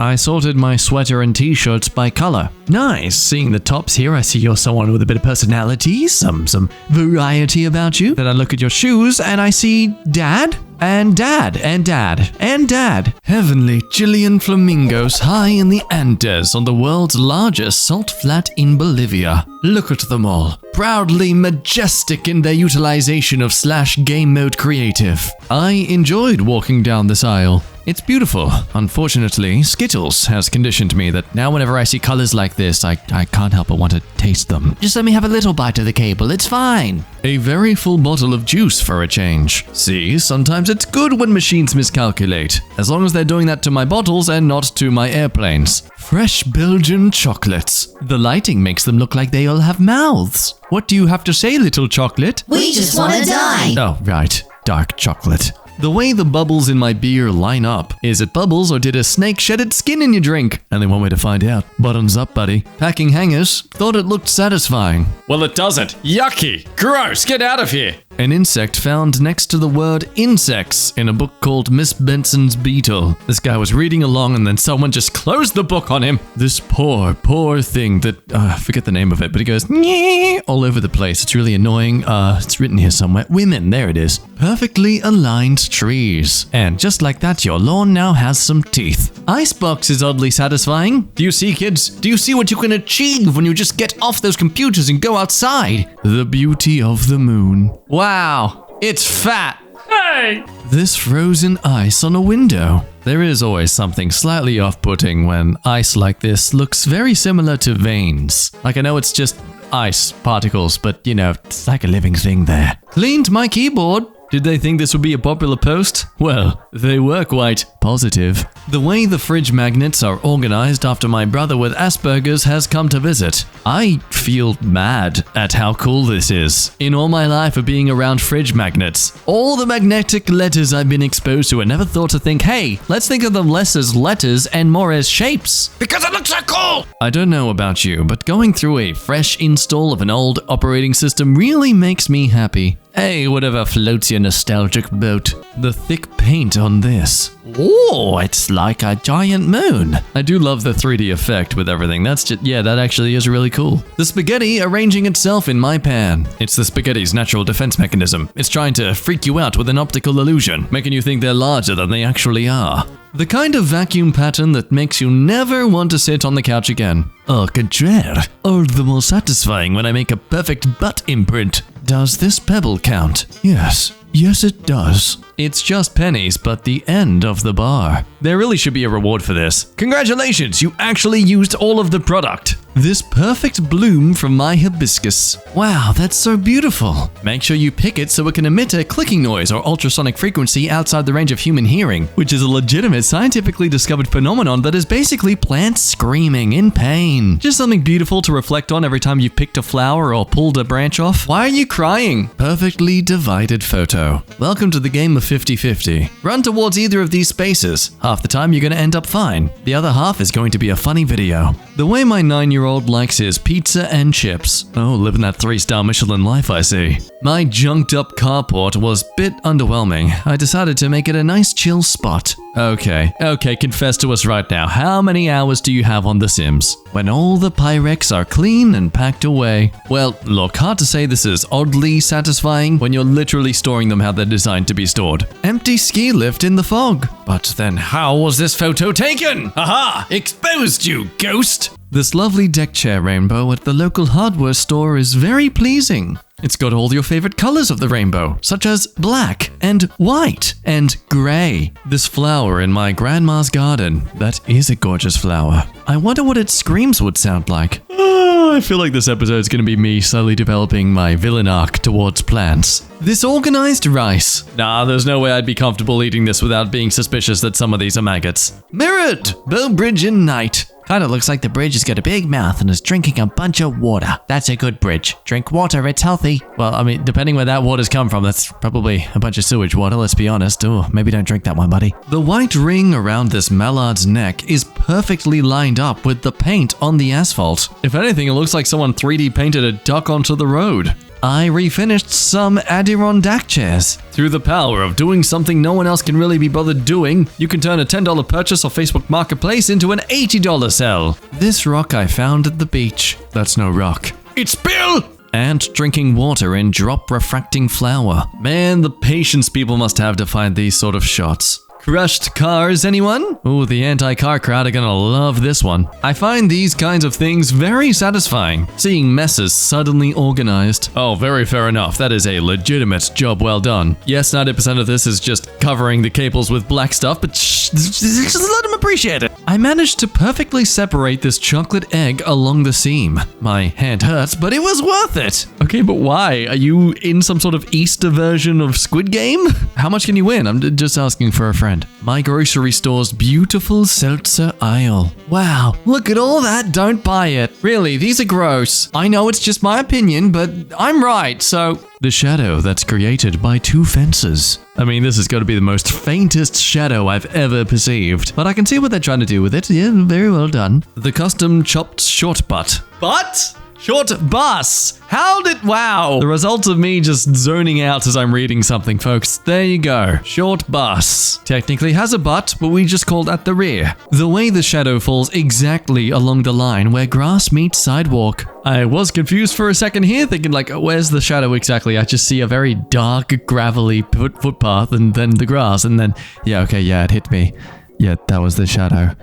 I sorted my sweater and t-shirts by color. Nice. Seeing the tops here, I see you're someone with a bit of personality, some variety about you. Then I look at your shoes and I see dad. And dad, and dad, and dad. Heavenly Chilean flamingos high in the Andes on the world's largest salt flat in Bolivia. Look at them all. Proudly majestic in their utilization of /game mode creative. I enjoyed walking down this aisle. It's beautiful. Unfortunately, Skittles has conditioned me that now whenever I see colors like this, I can't help but want to taste them. Just let me have a little bite of the cable, it's fine. A very full bottle of juice for a change. See, sometimes it's good when machines miscalculate, as long as they're doing that to my bottles and not to my airplanes. Fresh Belgian chocolates. The lighting makes them look like they all have mouths. What do you have to say, little chocolate? We just want to die. Oh, right. Dark chocolate. The way the bubbles in my beer line up. Is it bubbles or did a snake shed its skin in your drink? Only one way to find out. Buttons up, buddy. Packing hangers. Thought it looked satisfying. Well, it doesn't. Yucky. Gross. Get out of here. An insect found next to the word insects in a book called Miss Benson's Beetle. This guy was reading along and then someone just closed the book on him. This poor thing that, I forget the name of it, but it goes nyeh all over the place. It's really annoying. It's written here somewhere. Women, there it is. Perfectly aligned trees. And just like that, your lawn now has some teeth. Icebox is oddly satisfying. Do you see, kids? Do you see what you can achieve when you just get off those computers and go outside? The beauty of the moon. Wow, it's fat. Hey! This frozen ice on a window. There is always something slightly off-putting when ice like this looks very similar to veins. Like I know it's just ice particles, but you know, it's like a living thing there. Cleaned my keyboard. Did they think this would be a popular post? Well, they were quite positive. The way the fridge magnets are organized after my brother with Asperger's has come to visit. I feel mad at how cool this is. In all my life of being around fridge magnets, all the magnetic letters I've been exposed to, I never thought to think, hey, let's think of them less as letters and more as shapes. Because it looks so cool! I don't know about you, but going through a fresh install of an old operating system really makes me happy. Hey, whatever floats your nostalgic boat. The thick paint on this. Oh, it's like a giant moon. I do love the 3D effect with everything. That's just, yeah, that actually is really cool. The spaghetti arranging itself in my pan. It's the spaghetti's natural defense mechanism. It's trying to freak you out with an optical illusion, making you think they're larger than they actually are. The kind of vacuum pattern that makes you never want to sit on the couch again. Au contraire, all the more satisfying when I make a perfect butt imprint. Does this pebble count? Yes. Yes, it does. It's just pennies, but the end of the bar. There really should be a reward for this. Congratulations, you actually used all of the product. This perfect bloom from my hibiscus. Wow, that's so beautiful. Make sure you pick it so it can emit a clicking noise or ultrasonic frequency outside the range of human hearing, which is a legitimate scientifically discovered phenomenon that is basically plants screaming in pain. Just something beautiful to reflect on every time you've picked a flower or pulled a branch off. Why are you crying? Perfectly divided photo. Welcome to the game of 50-50. Run towards either of these spaces. Half the time you're going to end up fine. The other half is going to be a funny video. The way my 9-year-old likes his pizza and chips. Oh, living that 3-star Michelin life, I see. My junked up carport was a bit underwhelming. I decided to make it a nice chill spot. Okay, confess to us right now. How many hours do you have on The Sims? When all the Pyrex are clean and packed away. Well, look, hard to say this is oddly satisfying when you're literally storing them how they're designed to be stored. Empty ski lift in the fog. But then how was this photo taken? Aha! Exposed you, ghost! This lovely deck chair rainbow at the local hardware store is very pleasing. It's got all your favorite colors of the rainbow, such as black and white and gray. This flower in my grandma's garden, that is a gorgeous flower. I wonder what its screams would sound like. I feel like this episode is going to be me slowly developing my villain arc towards plants. This organized rice. Nah, there's no way I'd be comfortable eating this without being suspicious that some of these are maggots. Mirrored! Bow bridge in night. Kinda looks like the bridge has got a big mouth and is drinking a bunch of water. That's a good bridge. Drink water, it's healthy. Well, I mean, depending where that water's come from, that's probably a bunch of sewage water, let's be honest. Oh, maybe don't drink that one, buddy. The white ring around this mallard's neck is perfectly lined up with the paint on the asphalt. If anything, it looks like someone 3D painted a duck onto the road. I refinished some Adirondack chairs. Through the power of doing something no one else can really be bothered doing, you can turn a $10 purchase off Facebook Marketplace into an $80 sell. This rock I found at the beach. That's no rock. It's Bill! And drinking water in drop refracting flour. Man, the patience people must have to find these sort of shots. Crushed cars, anyone? Ooh, the anti-car crowd are gonna love this one. I find these kinds of things very satisfying, seeing messes suddenly organized. Oh, very fair enough. That is a legitimate job well done. Yes, 90% of this is just covering the cables with black stuff, but just let them appreciate it. I managed to perfectly separate this chocolate egg along the seam. My hand hurts, but it was worth it. Okay, but why? Are you in some sort of Easter version of Squid Game? How much can you win? I'm just asking for a friend. My grocery store's beautiful seltzer aisle. Wow, look at all that, don't buy it. Really, these are gross. I know it's just my opinion, but I'm right, so... The shadow that's created by two fences. I mean, this has got to be the most faintest shadow I've ever perceived. But I can see what they're trying to do with it. Yeah, very well done. The custom chopped short butt. Butt? Short bus. How did... Wow. The result of me just zoning out as I'm reading something, folks. There you go. Short bus. Technically has a butt, but we just call that the rear. The way the shadow falls exactly along the line where grass meets sidewalk. I was confused for a second here, thinking like, where's the shadow exactly? I just see a very dark, gravelly footpath and then the grass and then... Yeah, okay, yeah, it hit me. Yeah, that was the shadow.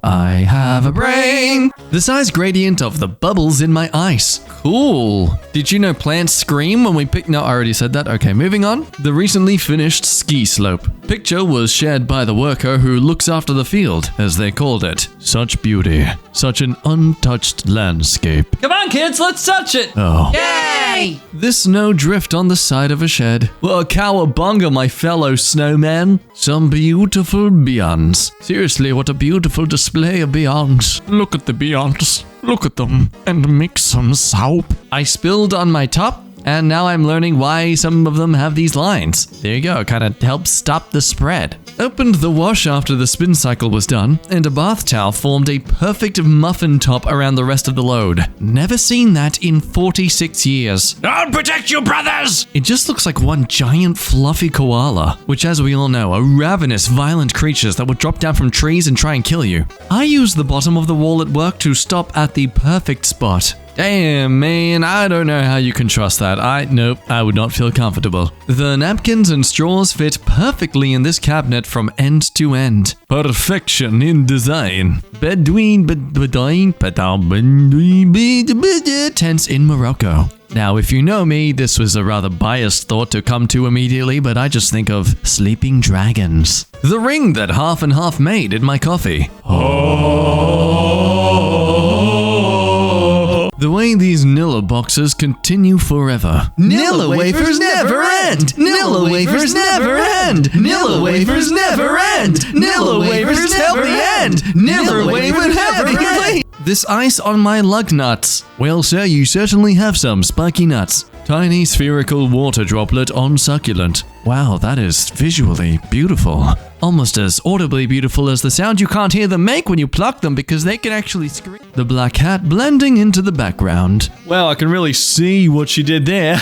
I have a brain! The size gradient of the bubbles in my ice. Cool. Did you know plants scream when we pick... No, I already said that. Okay, moving on. The recently finished ski slope. Picture was shared by the worker who looks after the field, as they called it. Such beauty. Such an untouched landscape. Come on, kids, let's touch it! Oh. Yay! This snow drift on the side of a shed. Well, cowabunga, my fellow snowman. Some beautiful beyonds. Seriously, what a beautiful display of beyonds. Look at the beyonds. Look at them. And mix some soap. I spilled on my top. And now I'm learning why some of them have these lines. There you go, kind of helps stop the spread. Opened the wash after the spin cycle was done, and a bath towel formed a perfect muffin top around the rest of the load. Never seen that in 46 years. I'll protect you, brothers! It just looks like one giant fluffy koala, which as we all know are ravenous, violent creatures that would drop down from trees and try and kill you. I use the bottom of the wall at work to stop at the perfect spot. Damn, man, I don't know how you can trust that. Nope, I would not feel comfortable. The napkins and straws fit perfectly in this cabinet from end to end. Perfection in design. Tense in Morocco. Now, if you know me, this was a rather biased thought to come to immediately, but I just think of sleeping dragons. The ring that half and half made in my coffee. The way these Nilla boxes continue forever. Nilla wafers never end! Nilla wafers never end! Nilla wafers never end! Nilla wafers never end! Nilla wafers never end! This ice on my lug nuts. Well, sir, you certainly have some spiky nuts. Tiny spherical water droplet on succulent. Wow, that is visually beautiful. Almost as audibly beautiful as the sound you can't hear them make when you pluck them because they can actually scream. The black hat blending into the background. Wow, I can really see what she did there.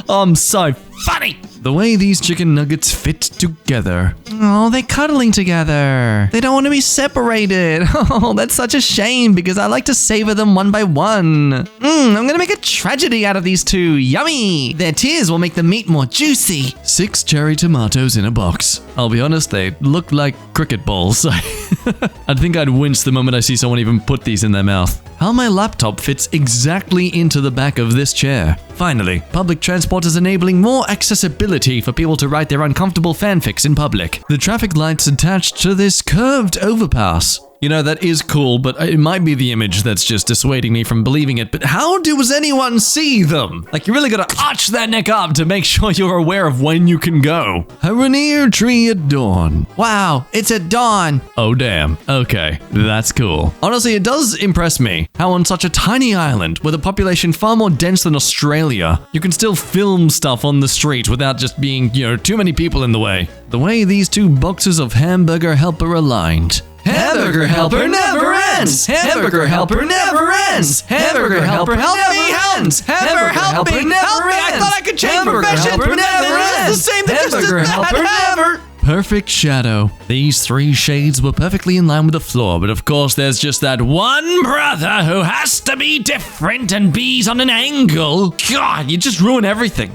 I'm so funny. The way these chicken nuggets fit together. Oh, they're cuddling together. They don't want to be separated. Oh, that's such a shame because I like to savor them one by one. I'm gonna make a tragedy out of these two. Yummy. Their tears will make the meat more juicy. 6 cherry tomatoes in a box. I'll be honest, they look like cricket balls. I think I'd wince the moment I see someone even put these in their mouth. How my laptop fits exactly into the back of this chair. Finally, public transport is enabling more accessibility for people to write their uncomfortable fanfics in public. The traffic lights attached to this curved overpass. You know, that is cool, but it might be the image that's just dissuading me from believing it. But how does anyone see them? Like, you really gotta arch that neck up to make sure you're aware of when you can go. A rainier tree at dawn. Wow, it's at dawn. Oh, damn. Okay, that's cool. Honestly, it does impress me how on such a tiny island with a population far more dense than Australia, you can still film stuff on the street without just being, too many people in the way. The way these two boxes of hamburger helper aligned. Hamburger helper never ends. Hamburger helper never ends. Hamburger helper help me ends. Hamburger help me never ends. I thought I could change Hamburger professions, helper but never it's ends. the same thing, just Hamburger as helper bad. never. Perfect shadow. These 3 shades were perfectly in line with the floor, but of course there's just that one brother who has to be different and bees on an angle. God, you just ruin everything.